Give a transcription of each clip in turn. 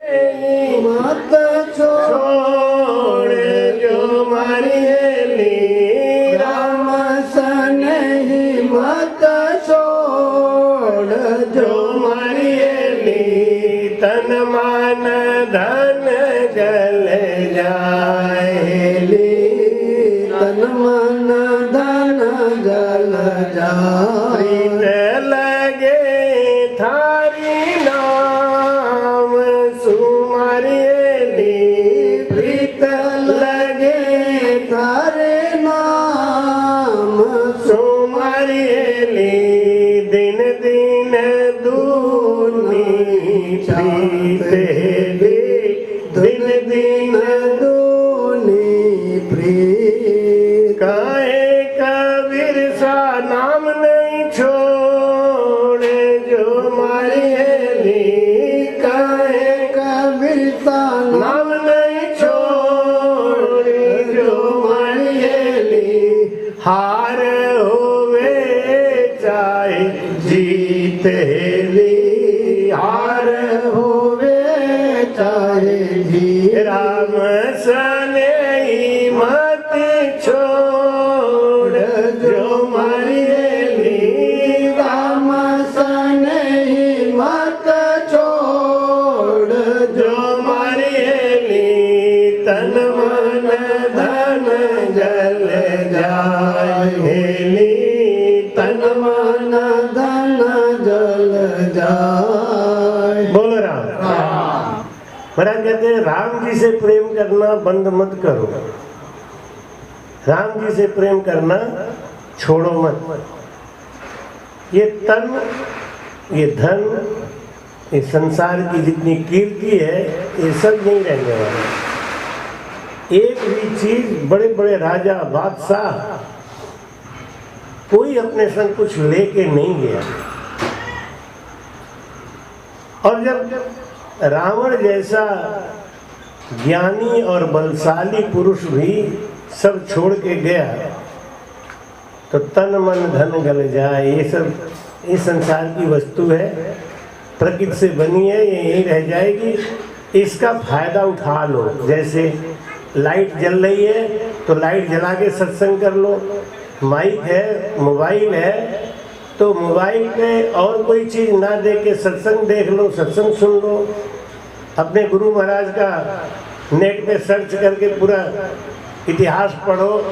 मत छोड़ जो मरियली राम सनेही मत छोड़ जो मरियली तन मन धन जल जाएली तन मन धन जल जाए लगे थारी नाम सुमरियली प्रीत लगे थारे नाम सुमरियली दिन दिन दूनी प्रीत दिन दिन दूनी प्रीत काहे कबीर सा नाम नहीं छोड़े जो मरियली काहे कबीर सा नाम नहीं छोड़े जो मरियली हार होवे चाहे जीत हेली हार होवे चाहे जीत राम सनेही मत छोड़ जो मरियली राम सनेही मत छोड़ जो मरियली तन मन धन जल जाएली तन मन धन जल जाए। बोलो राम। महाराज कहते हैं राम जी से प्रेम करना बंद मत करो, राम जी से प्रेम करना छोड़ो मत। ये तन ये धन ये संसार की जितनी कीर्ति है ये सब नहीं रहने वाला। एक भी चीज बड़े बड़े राजा बादशाह कोई अपने संग कुछ लेके नहीं गया। और जब रावण जैसा ज्ञानी और बलशाली पुरुष भी सब छोड़ के गया तो तन मन धन गल जाए। ये सब इस संसार की वस्तु है, प्रकृति से बनी है, ये यहीं रह जाएगी, इसका फायदा उठा लो। जैसे लाइट जल रही है तो लाइट जला के सत्संग कर लो, माइक है मोबाइल है तो मोबाइल पे और कोई चीज़ ना देख के सत्संग देख लो, सत्संग सुन लो। अपने गुरु महाराज का नेट पे सर्च करके पूरा इतिहास पढ़ो,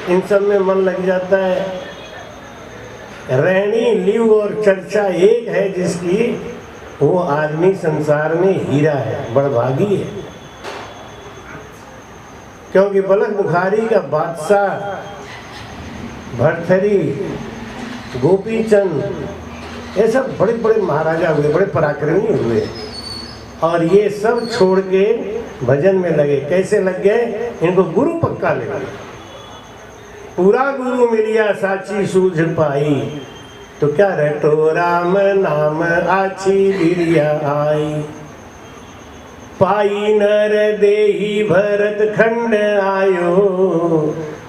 इन सब में मन लग जाता है। रहनी लिव और चर्चा एक है जिसकी, वो आदमी संसार में हीरा है, बड़भागी है। क्योंकि बलक बुखारी का बादशाह भरथरी गोपीचंद ये सब बड़े बड़े महाराजा हुए, बड़े पराक्रमी हुए और ये सब छोड़ के भजन में लगे। कैसे लग गए? इनको गुरु पक्का लगा, पूरा गुरु मिलिया साची सूझ पाई। तो क्या रटो राम नाम आची बिरिया आई, पाई नर देही भरत खंड आयो,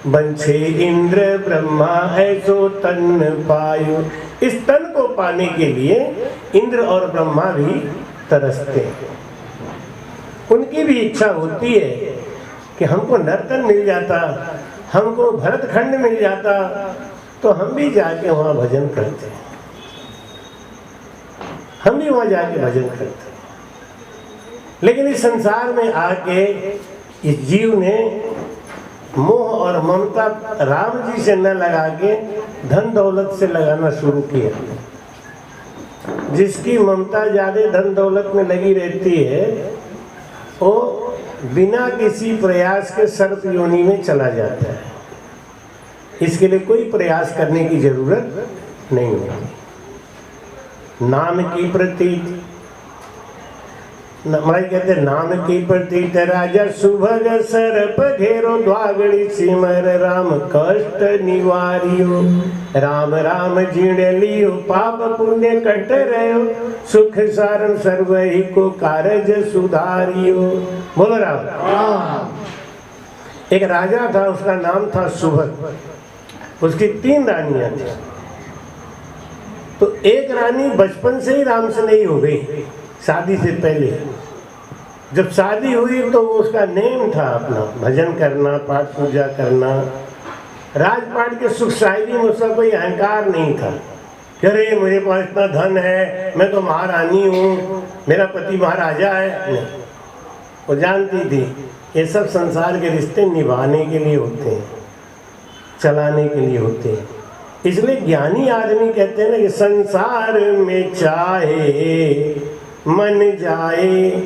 बंछे इंद्र ब्रह्मा ऐसो तन पायो। इस तन को पाने के लिए इंद्र और ब्रह्मा भी तरसते हैं। उनकी भी इच्छा होती है कि हमको नर्तन मिल जाता, हमको भरत खंड मिल जाता तो हम भी जाके वहाँ भजन करते, हम भी वहाँ जाके भजन करते। लेकिन इस संसार में आके इस जीव ने मोह और ममता राम जी से न लगा के धन दौलत से लगाना शुरू किया। जिसकी ममता ज्यादा धन दौलत में लगी रहती है वो बिना किसी प्रयास के सर्प योनि में चला जाता है। इसके लिए कोई प्रयास करने की जरूरत नहीं होती। नाम की प्रतीत, महाराज कहते नाम की प्रतीत राजा सुभग सरप घेरो, द्वागड़ी सिमर राम कष्ट निवारियो। राम राम जीण लियो, पाप पुण्य कट रहो, सुख सारण सर्वहि को कारज सुधारियो। बोलो राम। एक राजा था, उसका नाम था सुभग। उसकी 3 रानियां थी। तो एक रानी बचपन से ही राम से नहीं हो गई, शादी से पहले जब शादी हुई तो उसका नेम था अपना भजन करना, पाठ पूजा करना। राजपाट के सुख शायरी में उसका कोई अहंकार नहीं था कि अरे मेरे पास इतना धन है, मैं तो महारानी हूँ, मेरा पति महाराजा है। नहीं, वो जानती थी ये सब संसार के रिश्ते निभाने के लिए होते हैं, चलाने के लिए होते हैं। इसलिए ज्ञानी आदमी कहते हैं ना कि संसार में चाहे मन जाए,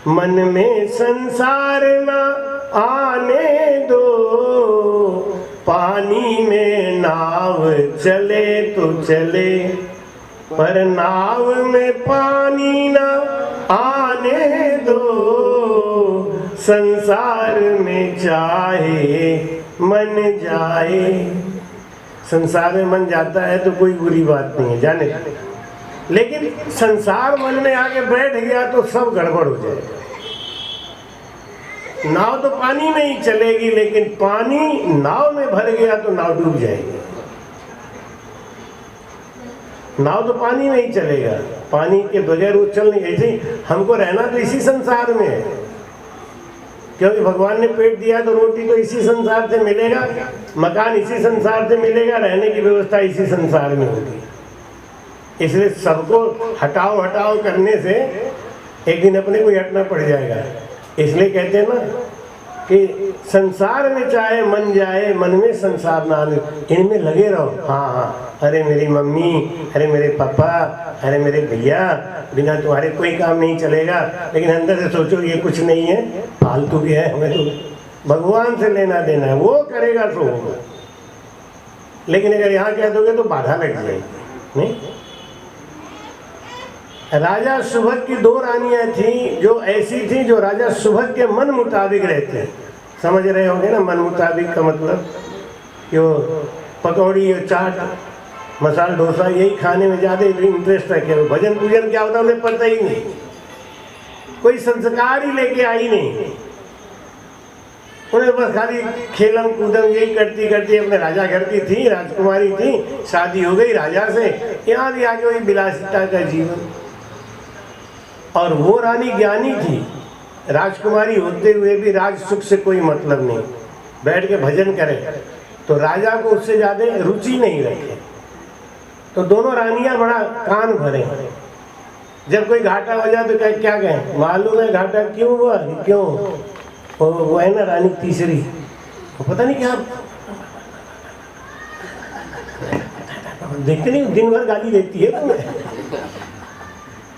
मन में संसार ना आने दो, पानी में नाव चले तो चले, पर नाव में पानी ना आने दो, संसार में चाहे मन जाए। संसार में मन जाता है तो कोई बुरी बात नहीं है, जाने, लेकिन संसार मन में आके बैठ गया तो सब गड़बड़ हो जाएगा। नाव तो पानी में ही चलेगी, लेकिन पानी नाव में भर गया तो नाव डूब जाएगी। नाव तो पानी में ही चलेगा, पानी के बगैर वो चल नहीं। ऐसे हमको रहना तो इसी संसार में है, क्योंकि भगवान ने पेट दिया तो रोटी तो इसी संसार से मिलेगा, मकान इसी संसार से मिलेगा, रहने की व्यवस्था इसी संसार में होगी। इसलिए सबको हटाओ हटाओ करने से एक दिन अपने को हटना पड़ जाएगा। इसलिए कहते हैं ना कि संसार में चाहे मन जाए, मन में संसार ना आने, इनमें लगे रहो। हाँ हाँ, अरे मेरी मम्मी, अरे मेरे पापा, अरे मेरे भैया, बिना तुम्हारे कोई काम नहीं चलेगा। लेकिन अंदर से सोचो ये कुछ नहीं है, फालतू के है, हमें तो भगवान से लेना देना है, वो करेगा तो होगा। लेकिन अगर यहाँ कह दोगे तो बाधा लग जाएगी। नहीं, राजा सुभग की 2 रानियां थी जो ऐसी थी जो राजा सुभग के मन मुताबिक रहते हैं। समझ रहे होंगे ना मन मुताबिक का मतलब, यो पकौड़ी, यो चाट, मसाला डोसा, यही खाने में ज़्यादा इंटरेस्ट रखे। भजन पूजन क्या होता है उन्हें पता ही नहीं, कोई संस्कार ही लेके आई नहीं। उन्हें बस खाली खेलम कूदम यही करती करती अपने राजा घर की थी, राजकुमारी थी, शादी हो गई राजा से, यहाँ भी आगे वही विलासिता का जीवन। और वो रानी ज्ञानी थी, राजकुमारी होते हुए भी राज सुख से कोई मतलब नहीं, बैठ के भजन करे तो राजा को उससे ज़्यादा रुचि नहीं रखे। तो दोनों रानियां बड़ा कान भरे। जब कोई घाटा हो जाए तो क्या कहें, मालूम है घाटा क्यों हुआ, क्यों? वो है ना रानी तीसरी, वो पता नहीं क्या देखते नहीं, दिन भर गाली देती है तुम्हें।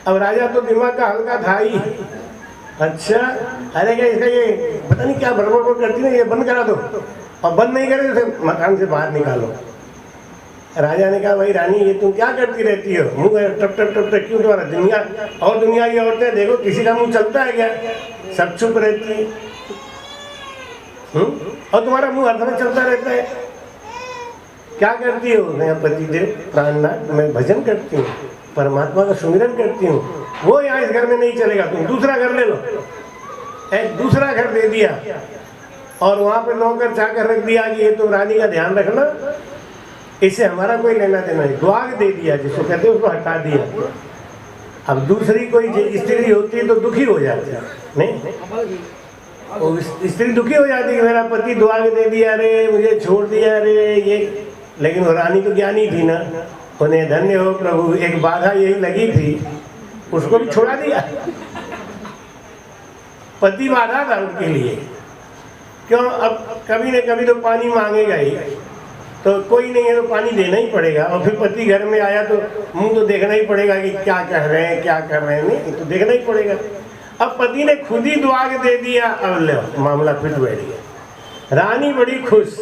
अब राजा तो दिमाग का हल्का था ही, अच्छा अरे क्या इसका ये पता नहीं क्या बड़बड़ करती है, ये बंद करा दो, और बंद नहीं करे तो मकान से बाहर निकालो। राजा ने कहा भाई रानी ये तुम क्या करती रहती हो, मुँह टप टप टप टप क्यों तुम्हारा? दुनिया की औरतें देखो किसी का मुँह चलता है क्या? सब चुप रहती है। और तुम्हारा मुँह हर समय चलता रहता है, क्या करती हो? मैं पतिदेव प्राणनाथ, मैं भजन करती हूँ, परमात्मा का सुमिरन करती हूँ। वो यहाँ इस घर में नहीं चलेगा, तुम दूसरा घर ले लो। एक दूसरा घर दे दिया और वहाँ पे नौकर चाकर रख दिया कि ये तुम रानी का ध्यान रखना, इससे हमारा कोई लेना देना नहीं। द्वाग दे दिया जिसको कहते हैं, उसको हटा दिया। अब दूसरी कोई स्त्री होती है तो दुखी हो जाती है, नहीं स्त्री दुखी हो जाती है कि मेरा पति द्वाग दे दिया रे, मुझे छोड़ दिया रे ये। लेकिन वो रानी तो ज्ञानी थी ना, उन्हें धन्य हो प्रभु, एक बाधा यही लगी थी, उसको भी छोड़ा दिया। पति बाधा था उनके लिए, क्यों? अब कभी न कभी तो पानी मांगेगा ही, तो कोई नहीं है तो पानी देना ही पड़ेगा। और फिर पति घर में आया तो मुंह तो देखना ही पड़ेगा कि क्या कह रहे हैं, क्या कर रहे हैं, नहीं तो देखना ही पड़ेगा। अब पति ने खुद ही द्वाग दे दिया, अब ले मामला फिर बैठ गया। रानी बड़ी खुश,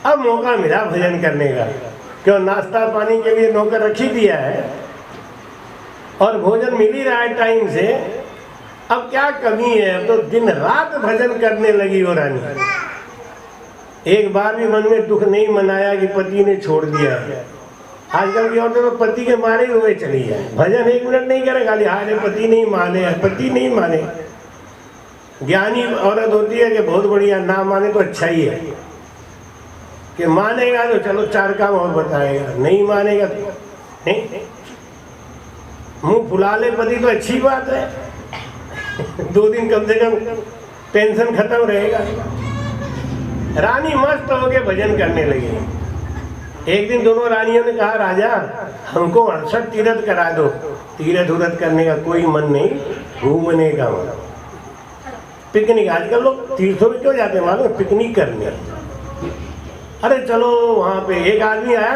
अब मौका मिला भजन करने का, क्यों? नाश्ता पानी के लिए नौकर रख ही दिया है और भोजन मिल ही रहा है टाइम से, अब क्या कमी है? तो दिन रात भजन करने लगी वो रानी। एक बार भी मन में दुख नहीं मनाया कि पति ने छोड़ दिया। आजकल की औरतें तो पति के मारे हुए चली जाए, भजन 1 मिनट नहीं करे, खाली हाँ पति नहीं माने, पति नहीं माने। ज्ञानी औरत होती है कि बहुत बढ़िया, ना माने तो अच्छा ही है, कि मानेगा तो चलो 4 काम और बताएगा, नहीं मानेगा तो नहीं। मुंह फुला ले पति तो अच्छी बात है, 2 दिन कम से कम टेंशन खत्म रहेगा। रानी मस्त होके भजन करने लगी। एक दिन दोनों रानियों ने कहा, राजा हमको 68 तीर्थ करा दो। तीर्थ उरत करने का कोई मन नहीं, घूमने का मन। पिकनिक, आजकल लोग तीर्थों में क्यों जाते हैं मालूम? पिकनिक करने। अरे चलो वहाँ पे। एक आदमी आया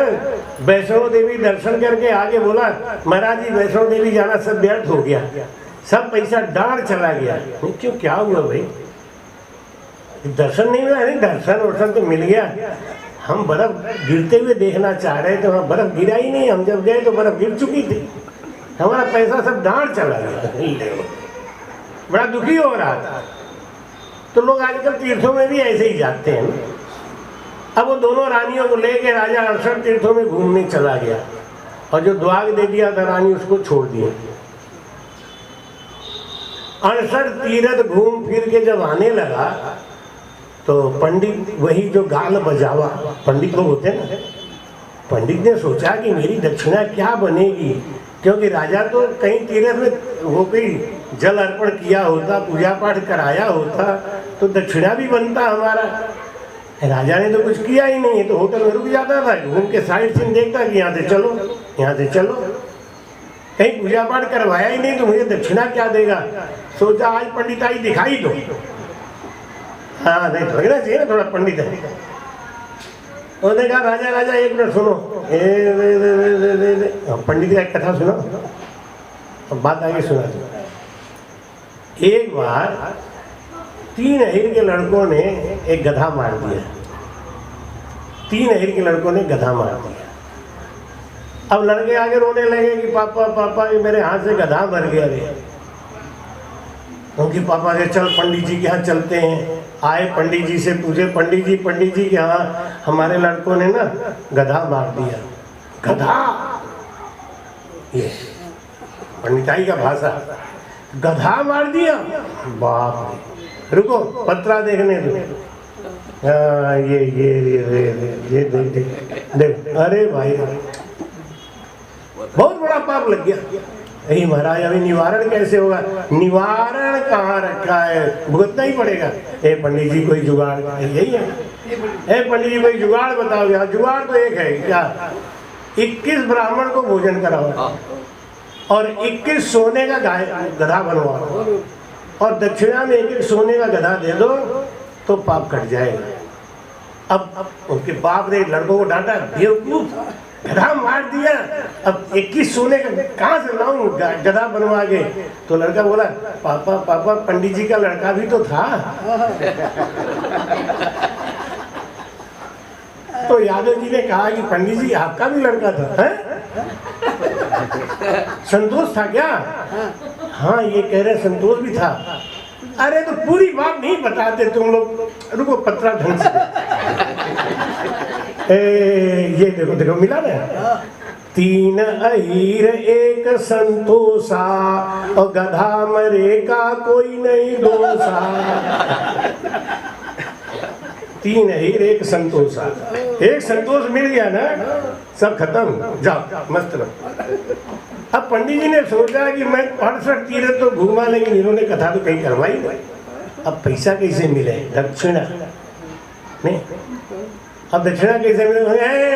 वैष्णो देवी दर्शन करके आगे बोला, महाराज जी वैष्णो देवी जाना सब व्यर्थ हो गया, सब पैसा डाढ़ चला गया। क्यों, क्या हुआ भाई? दर्शन नहीं मिला? नहीं, दर्शन वर्शन तो मिल गया। हम बर्फ गिरते हुए देखना चाह रहे थे, वहाँ बर्फ गिरा ही नहीं। हम जब गए तो बर्फ गिर चुकी थी, हमारा पैसा सब डाढ़ चला गया। बड़ा दुखी हो रहा था। तो लोग आजकल तीर्थों में भी ऐसे ही जाते हैं। अब वो दोनों रानियों को लेके राजा 68 तीर्थों में घूमने चला गया, और जो द्वाग दे दिया था रानी उसको छोड़ दिया। 68 तीर्थ घूम फिर के जब आने लगा तो पंडित, वही जो गाल बजावा पंडित लोग होते हैं ना, पंडित ने सोचा कि मेरी दक्षिणा क्या बनेगी, क्योंकि राजा तो कहीं तीर्थ में वो कोई जल अर्पण किया होता, पूजा पाठ कराया होता तो दक्षिणा भी बनता हमारा। राजा ने तो कुछ किया ही नहीं है, तो होटल में रुक जाता था, घूम के साइड सीन देखता कि यहाँ से चलो, यहाँ से चलो। कहीं पूजा पाठ करवाया ही नहीं तो मुझे दक्षिणा क्या देगा। सोचा आज पंडिताई दिखाई दो। हाँ, नहीं लगना चाहिए ना थोड़ा पंडित है। उन्होंने कहा, राजा राजा एक मिनट सुनो। पंडित का एक कथा सुनो, अब बात आगे सुना। एक बार 3 अहिर के लड़कों ने एक गधा मार दिया। 3 अहिर के लड़कों ने गधा मार दिया। अब लड़के आगे रोने लगे कि पापा पापा ये मेरे हाथ से गधा मर गया रे। उनके पापा के चल पंडित जी के यहाँ चलते हैं। आए पंडित जी से पूछे, पंडित जी के यहाँ हमारे लड़कों ने ना गधा मार दिया। गधा, ये पंडिताई का भाषा, गधा मार दिया। बाप, रुको पत्रा देखने दो। ये देख, अरे भाई बहुत बड़ा पाप लग गया। यही महाराज अभी निवारण कैसे होगा? निवारण कहाँ रखा है, भुगतना ही पड़ेगा। ए पंडित जी कोई जुगाड़, यही है। ए पंडित जी कोई जुगाड़ बताओ यार। जुगाड़ तो एक है, क्या? 21 ब्राह्मण को भोजन कराओ और 21 सोने का गधा बनवाओ, और दक्षिणा में 1-1 सोने का गधा दे दो तो पाप कट जाएगा। अब उनके बाप ने लड़कों को डांटा, बेवकूफ, गधा मार दिया, अब 21 सोने का कहाँ से लाऊं गधा बनवा के? तो लड़का बोला, पापा पापा पंडित जी का लड़का भी तो था। तो यादव जी ने कहा कि पंडित जी आपका भी लड़का था, है? संतोष था क्या? हाँ, ये कह रहे संतोष भी था। अरे तो पूरी बात नहीं बताते तुम लोग, रुको पत्रा ढंग से। ये देखो देखो मिला ना, 3 अहीर 1 संतोषा, और गधा मरे का कोई नहीं दोषा। 3 अहीर 1 संतोषा, एक संतोष मिल गया ना, सब खत्म, जाओ मस्त रहो। अब पंडित जी ने सोचा कि मैं 68 तीर्थ तो घूमा, लेकिन इन्होंने कथा तो कहीं करवाई नहीं। अब पैसा कैसे मिले? दक्षिणा नहीं। अब दक्षिणा कैसे मिले?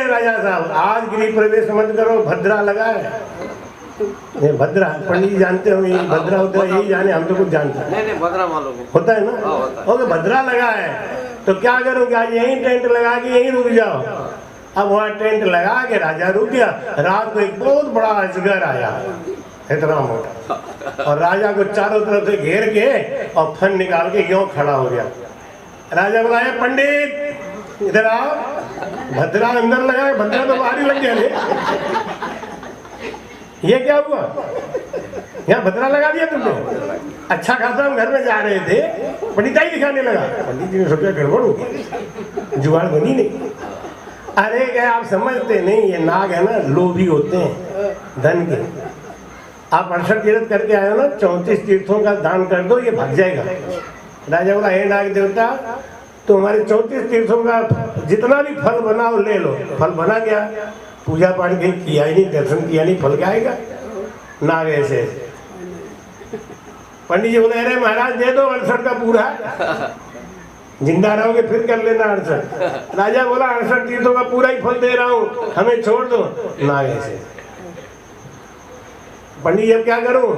राजा साहब आज गृह प्रवेश मत करो, भद्रा लगा है। भद्रा पंडित जी जानते हो, ये भद्रा होता है, यही जाने, हम तो कुछ जानते हैं। नहीं भद्रा मालूम होता है ना। ओके, भद्रा लगा है तो क्या करोगे? आज यहीं टेंट लगा के यहीं रुक जाओ। अब वहाँ टेंट लगा के राजा रुक गया। रात को एक बहुत बड़ा अजगर आया, इतना मोटा, और राजा को चारों तरफ से घेर के और फन निकाल के यूं खड़ा हो गया। राजा बुलाया, पंडित इधर आओ। भद्रा अंदर लगा, भद्रा तो बाहर ही लग गया। ये क्या हुआ? यहाँ भद्रा लगा दिया तुमने? अच्छा खासा हम घर में जा रहे थे, पंडिताई दिखाने लगा। पंडित जी ने सोचा गड़बड़ हो गई, जुगाड़ बनी नहीं। अरे क्या आप समझते नहीं, ये नाग है ना, लोभी होते हैं धन के। आप 68 तीर्थ करके आए हो ना, 34 तीर्थों का दान कर दो, ये भाग जाएगा। राजा बोला, हे नाग देवता, तो हमारे 34 तीर्थों का जितना भी फल बनाओ ले लो। फल बना गया, पूजा पाठ कहीं किया ही नहीं, दर्शन किया नहीं, फल क्या आएगा? नाग ऐसे पंडित जी बोले अरे महाराज दे दो 68 का पूरा, जिंदा रहोगे फिर कर लेना 68। राजा बोला 68 तीर्थों का पूरा ही फल दे रहा हूँ, हमें छोड़ दो। नाग ऐसे, पंडित जी अब क्या करूं?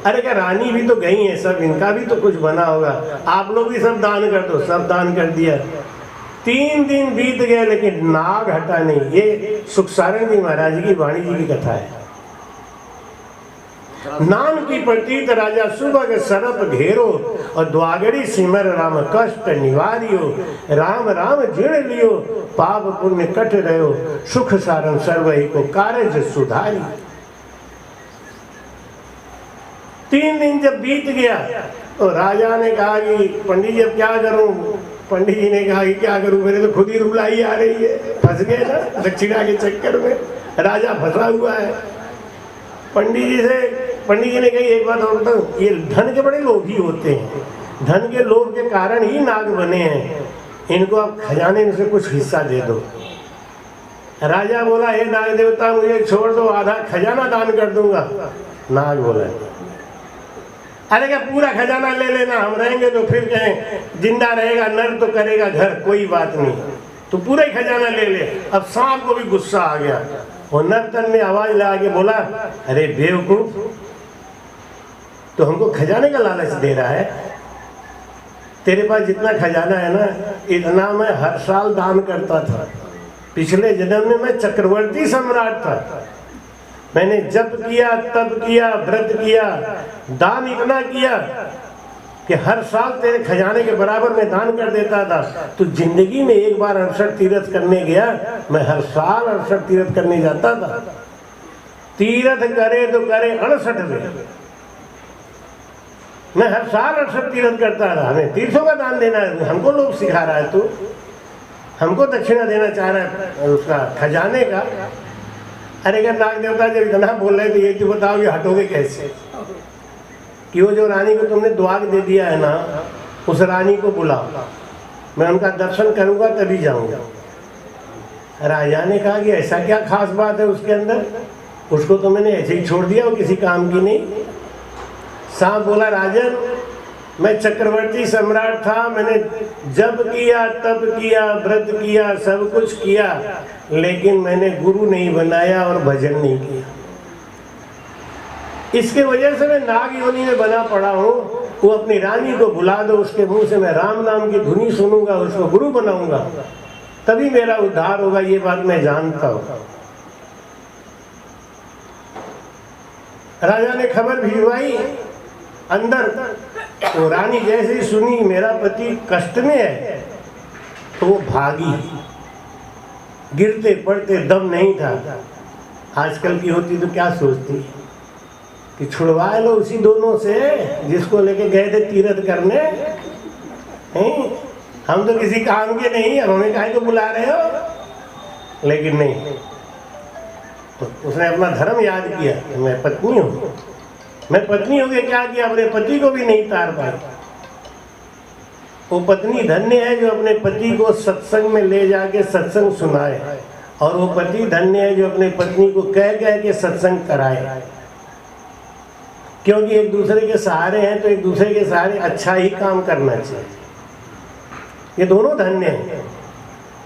अरे क्या रानी भी तो गई है सब, इनका भी तो कुछ बना होगा, आप लोग भी सब दान कर दो। सब दान कर दिया। 3 दिन बीत गए लेकिन नाग हटा नहीं। ये सुखसारण जी महाराज की वाणी जी की कथा है। नाम की प्रतीत राजा सुबह सरप घेरो और द्वागड़ी सिमर राम कष्ट निवारियो, राम राम जीर्ण लियो पाप पुण्य कट रहो, सुख सारण सर्वहि को कार्य सुधारी। 3 दिन जब बीत गया तो राजा ने कहा कि पंडित जी अब क्या करूं? पंडित जी ने कहा कि क्या करूं, मेरे तो खुद ही रुलाई आ रही है। फंस गए ना दक्षिणा के चक्कर में, राजा फंसा हुआ है। पंडित जी ने कही एक बात और बताऊं, ये धन के बड़े लोभी होते हैं, धन के लोभ के कारण ही नाग बने हैं, इनको आप खजाने में से कुछ हिस्सा दे दो। राजा बोला हे नाग देवता मुझे छोड़ दो, आधा खजाना दान कर दूंगा। नाग बोला अरे क्या पूरा खजाना ले लेना, हम रहेंगे तो फिर कहें जिंदा रहेगा नर तो करेगा घर, कोई बात नहीं, तो पूरा ही खजाना ले ले। अब सांप को भी गुस्सा आ गया, वो नर्तन में आवाज लगा के बोला अरे बेवकूफ, तो हमको खजाने का लालच दे रहा है? तेरे पास जितना खजाना है ना, इतना मैं हर साल दान करता था। पिछले जन्म में मैं चक्रवर्ती सम्राट था, मैंने जप किया, तप किया, व्रत किया, दान इतना किया कि हर साल तेरे खजाने के बराबर मैं दान कर देता था। तो जिंदगी में एक बार 68 तीर्थ करने गया, मैं हर साल 68 तीर्थ करने जाता था। तीर्थ करे तो करे 68 में, मैं हर साल 68 तीर्थ करता रहा। हमें तीर्थों का दान देना है, हमको लोग सिखा रहा है, तू हमको दक्षिणा देना चाह रहा है उसका खजाने का। अरे क्या नाग देवता जब इतना बोल रहे तो ये तो बताओ ये हटोगे कैसे? कि वो जो रानी को तुमने द्वाग दे दिया है ना, उस रानी को बुलाओ, मैं उनका दर्शन करूंगा तभी जाऊंगा। राजा ने कहा कि ऐसा क्या खास बात है उसके अंदर, उसको तो मैंने ऐसे ही छोड़ दिया, वो किसी काम की नहीं। सांप बोला राजन मैं चक्रवर्ती सम्राट था, मैंने जप किया, तप किया, व्रत किया, सब कुछ किया, लेकिन मैंने गुरु नहीं बनाया और भजन नहीं किया। इसके वजह से मैं नाग योनि में बना पड़ा हूँ। वो अपनी रानी को बुला दो, उसके मुंह से मैं राम नाम की धुनी सुनूंगा, उसको गुरु बनाऊंगा, तभी मेरा उद्धार होगा। ये बात मैं जानता हूँ। राजा ने खबर भिजवाई अंदर, तो रानी जैसे ही सुनी मेरा पति कष्ट में है तो वो भागी, गिरते पड़ते दम नहीं था। आजकल की होती तो क्या सोचती कि छुड़वा लो उसी दोनों से जिसको लेके गए थे तीर्थ करने, हैं? हम तो किसी काम के नहीं, अब हमें काहे को बुला रहे हो? लेकिन नहीं, तो उसने अपना धर्म याद किया कि मैं पत्नी हूँ। मैं पत्नी हो गई, क्या किया, अपने पति को भी नहीं तार पाई। वो पत्नी धन्य है जो अपने पति को सत्संग में ले जाके सत्संग सुनाए, और वो पति धन्य है जो अपने पत्नी को कह कह के सत्संग कराए। क्योंकि एक दूसरे के सहारे हैं तो एक दूसरे के सहारे अच्छा ही काम करना चाहिए। ये दोनों धन्य हैं।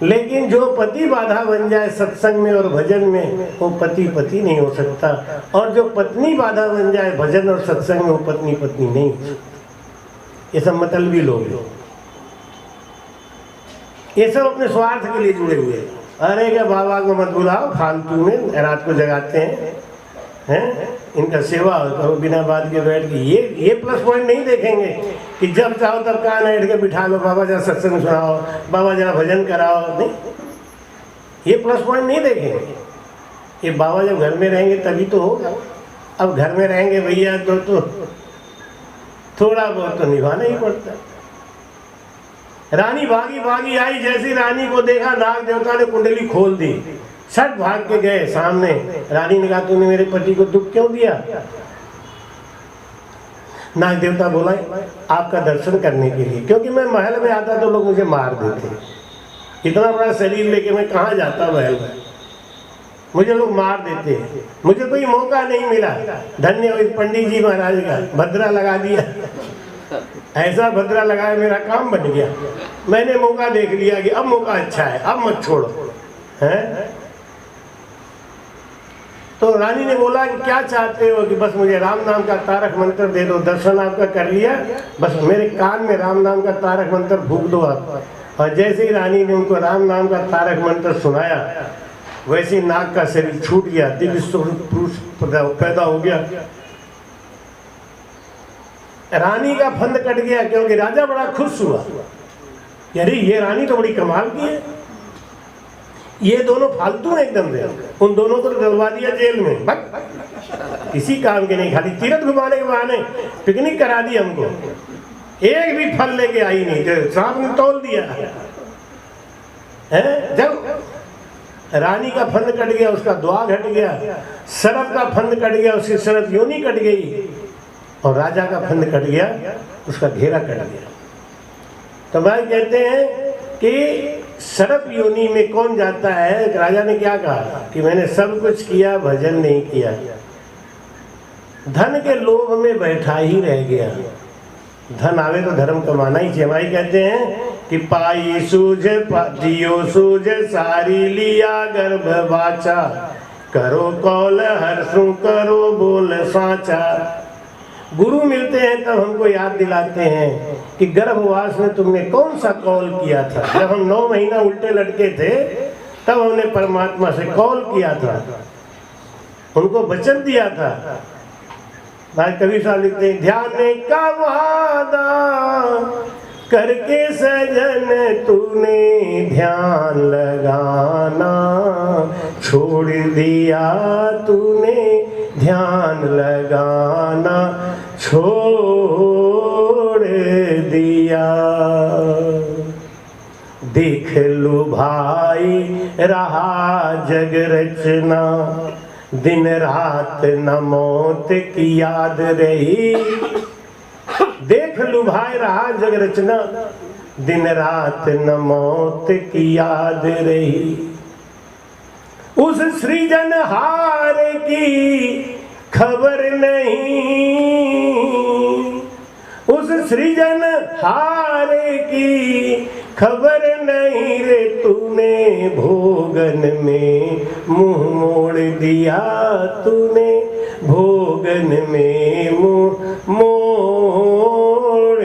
लेकिन जो पति बाधा बन जाए सत्संग में और भजन में, वो पति पति नहीं हो सकता, और जो पत्नी बाधा बन जाए भजन और सत्संग में, वो पत्नी पत्नी नहीं हो सकती। ये सब मतलबी लोग हैं, ये सब अपने स्वार्थ के लिए जुड़े हुए। अरे क्या बाबा को मत बुलाओ, फालतू में रात को जगाते हैं, इनका सेवा करो बिना बात के बैठ के। ये प्लस पॉइंट नहीं देखेंगे कि जब चाहो तब कान ऐठ के बिठा लो, बाबा जरा सत्संग सुनाओ, बाबा जरा भजन कराओ, नहीं, ये प्लस पॉइंट नहीं देखेंगे। ये बाबा जब घर में रहेंगे तभी तो होगा। अब घर में रहेंगे भैया तो थोड़ा बहुत तो निभाना ही पड़ता है। रानी भागी भागी आई, जैसी रानी को देखा नाग देवता ने कुंडली खोल दी, सट भाग के गए सामने। रानी ने कहा तूने मेरे पति को दुख क्यों दिया? नाग देवता बोला आपका दर्शन करने के लिए, क्योंकि मैं महल में आता तो लोग मुझे मार देते, इतना बड़ा शरीर लेके मैं कहाँ जाता महल में, मुझे लोग मार देते हैं, मुझे कोई मौका नहीं मिला। धन्य पंडित जी महाराज का, भद्रा लगा दिया। ऐसा भद्रा लगाया मेरा काम बन गया, मैंने मौका देख लिया कि अब मौका अच्छा है, अब मत छोड़ो हैं। तो रानी ने बोला कि क्या चाहते हो? कि बस मुझे राम नाम का तारक मंत्र दे दो, दर्शन आपका कर लिया, बस मेरे कान में राम नाम का तारक मंत्र फूंक दो आप। और जैसे ही रानी ने उनको राम नाम का तारक मंत्र सुनाया, वैसे ही नाग का शरीर छूट गया, दिव्य स्वरूप पुरुष पैदा हो गया। रानी का फंद कट गया, क्योंकि राजा बड़ा खुश हुआ, अरे ये रानी तो बड़ी कमाल की है, ये दोनों फालतू है एकदम से, उन दोनों को डलवा दिया जेल में, किसी काम के नहीं, खाली तीरथ घुमाने के बहाने पिकनिक करा दी हमको, एक भी फल लेके आई नहीं, तो सांप ने तोल दिया है। जब रानी का फंद कट गया, उसका द्वार हट गया, सर्प का फंद कट गया, उसकी सर्प योनि कट गई, और राजा का फंद कट गया, उसका घेरा कट गया। तो भाई कहते हैं कि सर्प योनि में कौन जाता है? राजा ने क्या कहा कि मैंने सब कुछ किया, भजन नहीं किया, धन के लोभ में बैठा ही रह गया। धन आवे तो धर्म कमाना ही चाहिए। भाई कहते हैं कि पाई सूझ दियो सूझ सारी लिया गर्भ बाचा, करो कौल हर्षु करो बोल साचा। गुरु मिलते हैं तब हमको याद दिलाते हैं कि गर्भवास में तुमने कौन सा कौल किया था। जब हम 9 महीना उल्टे लटके थे, तब हमने परमात्मा से कौल किया था, उनको वचन दिया था। भाई कवि साहब लिखते हैं, ध्यान का वादा करके सजन तूने ध्यान लगाना छोड़ दिया, तूने ध्यान लगाना छोड़ दिया। देख लो भाई रहा जग रचना, दिन रात न मौत की याद रही। देख लो भाई रहा जग रचना, दिन रात न मौत की याद रही। उस सृजनहार की खबर नहीं, उस सृजनहार की खबर नहीं रे, तूने भोगन में मुंह मोड़ दिया, तूने भोगन में मुंह मोड़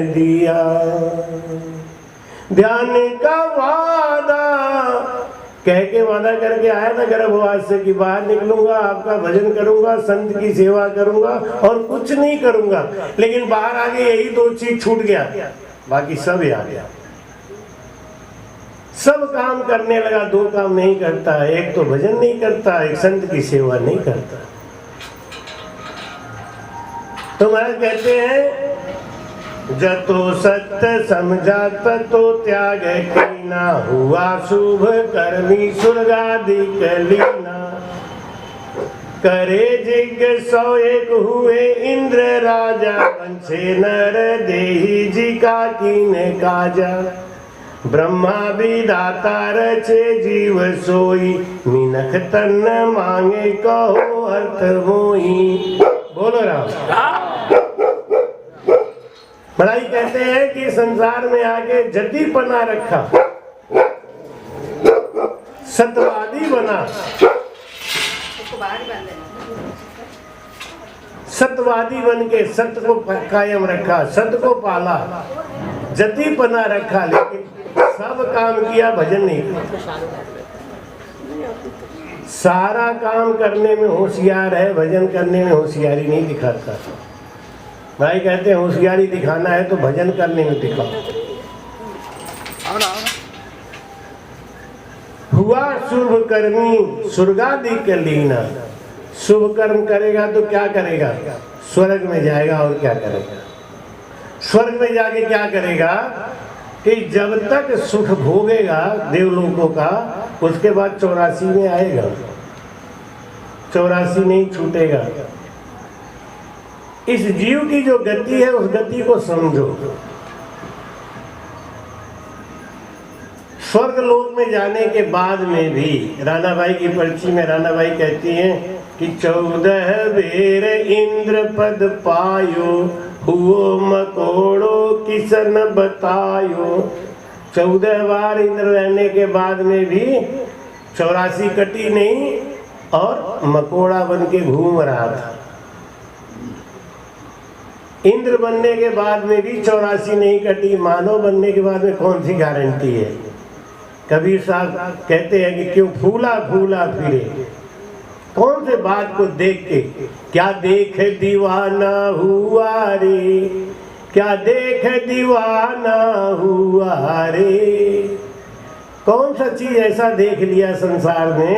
दिया। ध्यान का वादा कह के वादा करके आया था गर्भवास से कि बाहर निकलूंगा, आपका भजन करूंगा, संत की सेवा करूंगा और कुछ नहीं करूंगा, लेकिन बाहर आके यही 2 चीज छूट गया, बाकी सब याद गया। सब काम करने लगा, 2 काम नहीं करता, एक तो भजन नहीं करता, एक संत की सेवा नहीं करता। तो महाराज कहते हैं, जतो सत्य समझा ततो त्याग कीना, हुआ शुभ कर्मी स्वर्गाधिक लीना। करे जिग 101 हुए इंद्र राजा, बंछे नर देही जी का कीन काजा। ब्रह्मा विधाता रचे जीव सोई, मिनख तन मांगे कहो अर्थ मोही। बोलो राम। बड़ाई कहते हैं कि संसार में आके जतीपना रखा, सत्यवादी बना, सत्यवादी बन के सत्य को कायम रखा, सत्य को पाला, जतीपना रखा, लेकिन सब काम किया, भजन नहीं किया। सारा काम करने में होशियार है, भजन करने में होशियारी नहीं दिखाता। भाई कहते हैं होशियारी दिखाना है तो भजन करने में दिखाओ। हुआ शुभ कर्मी स्वर्गाधिक लीना। शुभ कर्म करेगा तो क्या करेगा? स्वर्ग में जाएगा। और क्या करेगा? स्वर्ग में जाके क्या करेगा कि जब तक सुख भोगेगा देवलोकों का, उसके बाद 84 में आएगा, 84 नहीं छूटेगा। इस जीव की जो गति है, उस गति को समझो। स्वर्ग लोक में जाने के बाद में भी रानाबाई की पर्ची में रानाबाई कहती हैं कि 14 बेर इंद्र पद पायो, हुओ मकोड़ो किसन बतायो। 14 बार इंद्र रहने के बाद में भी 84 कटी नहीं और मकोड़ा बन के घूम रहा था। इंद्र बनने के बाद में भी 84 नहीं कटी, मानव बनने के बाद में कौन सी गारंटी है? कबीर साहब कहते हैं कि क्यों फूला फूला फिरे, कौन से बात को देख के, क्या देख दीवाना हुआ रे, क्या देख दीवाना हुआ रे। कौन सा चीज ऐसा देख लिया संसार में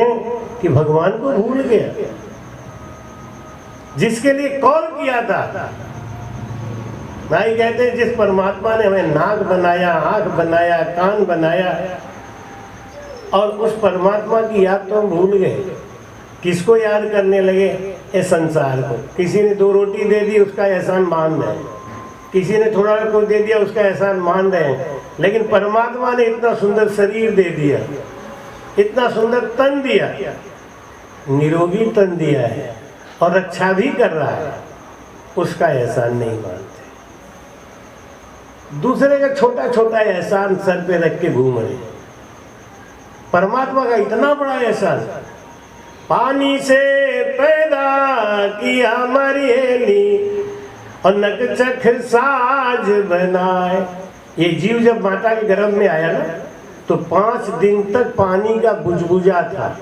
कि भगवान को भूल गया, जिसके लिए कॉल किया था। भाई कहते हैं जिस परमात्मा ने हमें नाक बनाया, आंख बनाया, कान बनाया, और उस परमात्मा की याद तो हम भूल गए। किसको याद करने लगे? इस संसार को। किसी ने 2 रोटी दे दी, उसका एहसान मान रहे हैं, किसी ने थोड़ा कुछ दे दिया, उसका एहसान मान रहे हैं। लेकिन परमात्मा ने इतना सुंदर शरीर दे दिया, इतना सुंदर तन दिया, निरोगी तन दिया है और रक्षा भी कर रहा है, उसका एहसान नहीं मानते। दूसरे का छोटा छोटा एहसान सर पे रख के घूम रहे। परमात्मा का इतना बड़ा एहसान, पानी से पैदा किया मरियली और नकचख साज बनाए। ये जीव जब माता के गर्भ में आया ना, तो 5 दिन तक पानी का बुजबुजा था।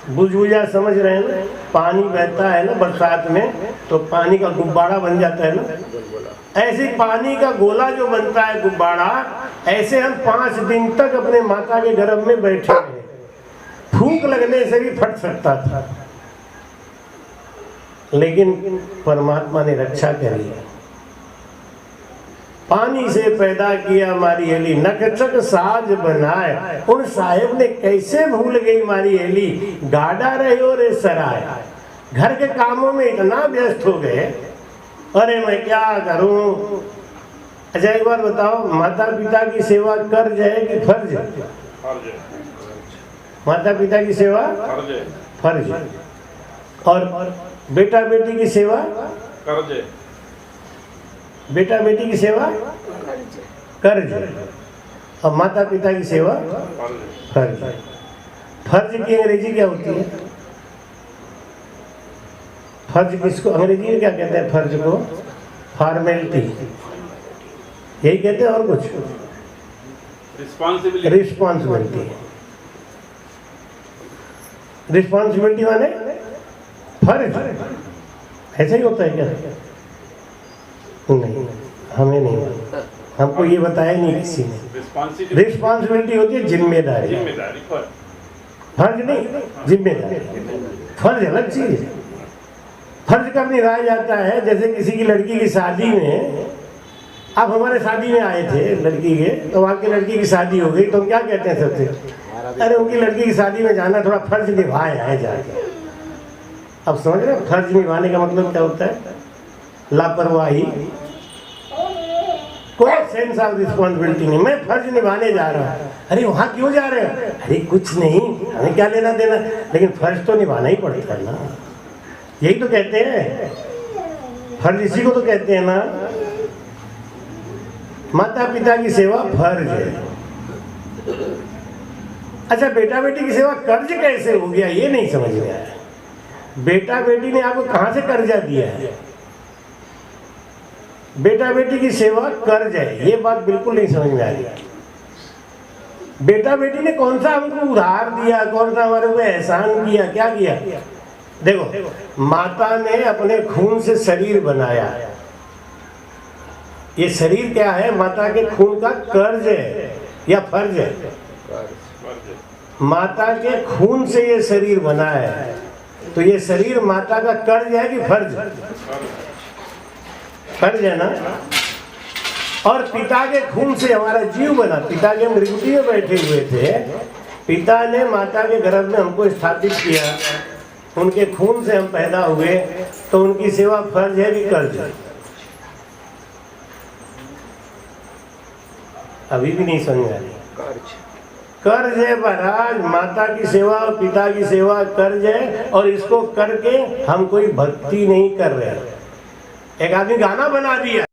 बुजबुजा समझ रहे हैं ना? पानी बहता है ना बरसात में, तो पानी का गुब्बारा बन जाता है ना, ऐसे पानी का गोला जो बनता है गुब्बारा, ऐसे हम 5 दिन तक अपने माता के गर्भ में बैठे रहे। फूंक लगने से भी फट सकता था, लेकिन परमात्मा ने रक्षा करी। पानी से पैदा किया मारी हेली, नकचक साज बनाए। उन साहेब ने कैसे भूल गई मारी हेली, गाड़ा रहे हो रे सराय। घर के कामों में इतना व्यस्त हो गए, अरे मैं क्या करूं। अच्छा एक बार बताओ, माता पिता की सेवा कर्ज है कि फर्ज है? माता पिता की सेवा फर्ज है, और बेटा बेटी की सेवा कर्ज है। बेटा बेटी की सेवा कर्ज है, और माता पिता की सेवा फर्ज है। फर्ज की अंग्रेजी क्या होती है? फर्ज किसको अंग्रेजी में क्या कहते हैं? फर्ज को फॉर्मेलिटी, यही कहते हैं, और कुछ? रिस्पॉन्सिबिलिटी। रिस्पॉन्सिबिलिटी माने फर्ज, ऐसा ही होता है क्या? नहीं, हमें नहीं, हमको ये बताया नहीं किसी ने। रिस्पॉन्सिबिलिटी होती है जिम्मेदारी, फर्ज नहीं, जिम्मेदारी। फर्ज अलग चीज है। फर्ज कब निभाया जाता है? जैसे किसी की लड़की की शादी में, आप हमारे शादी में आए थे लड़की के, तो आपकी लड़की की शादी हो गई, तो हम क्या कहते हैं सबसे? अरे उनकी लड़की की शादी में जाना, थोड़ा फर्ज निभाया है जाके। अब समझ रहे? फर्ज निभाने का मतलब क्या होता है? लापरवाही, कोई सेंस ऑफ रिस्पॉन्सिबिलिटी नहीं। मैं फर्ज निभाने जा रहा हूँ। अरे वहाँ क्यों जा रहे हो? अरे कुछ नहीं, हमें क्या लेना देना, लेकिन फर्ज तो निभाना ही पड़ता है ना। यही तो कहते हैं फर्ज, इसी को तो कहते हैं ना। माता पिता की सेवा फर्ज है। अच्छा, बेटा बेटी की सेवा कर्ज कैसे हो गया, ये नहीं समझ में आया। बेटा बेटी ने आपको कहां से कर्जा दिया है? बेटा बेटी की सेवा कर्ज है, ये बात बिल्कुल नहीं समझ में आ रही। बेटा बेटी ने कौन सा हमको उधार दिया, कौन सा हमारे को एहसान किया, क्या किया? देखो, माता ने अपने खून से शरीर बनाया। ये शरीर क्या है? माता के खून का कर्ज है या फर्ज है? माता के खून से ये शरीर बना है, तो ये शरीर माता का कर्ज है कि फर्ज? फर्ज है ना। और पिता के खून से हमारा जीव बना। पिता के हम रिकुटी में बैठे हुए थे, पिता ने माता के गर्भ में हमको स्थापित किया, उनके खून से हम पैदा हुए, तो उनकी सेवा फर्ज है कि कर्ज है? अभी भी नहीं समझ आ रही। कर्ज है महाराज, माता की सेवा और पिता की सेवा कर्ज है, और इसको करके हम कोई भक्ति नहीं कर रहे। एक आदमी गाना बना दिया।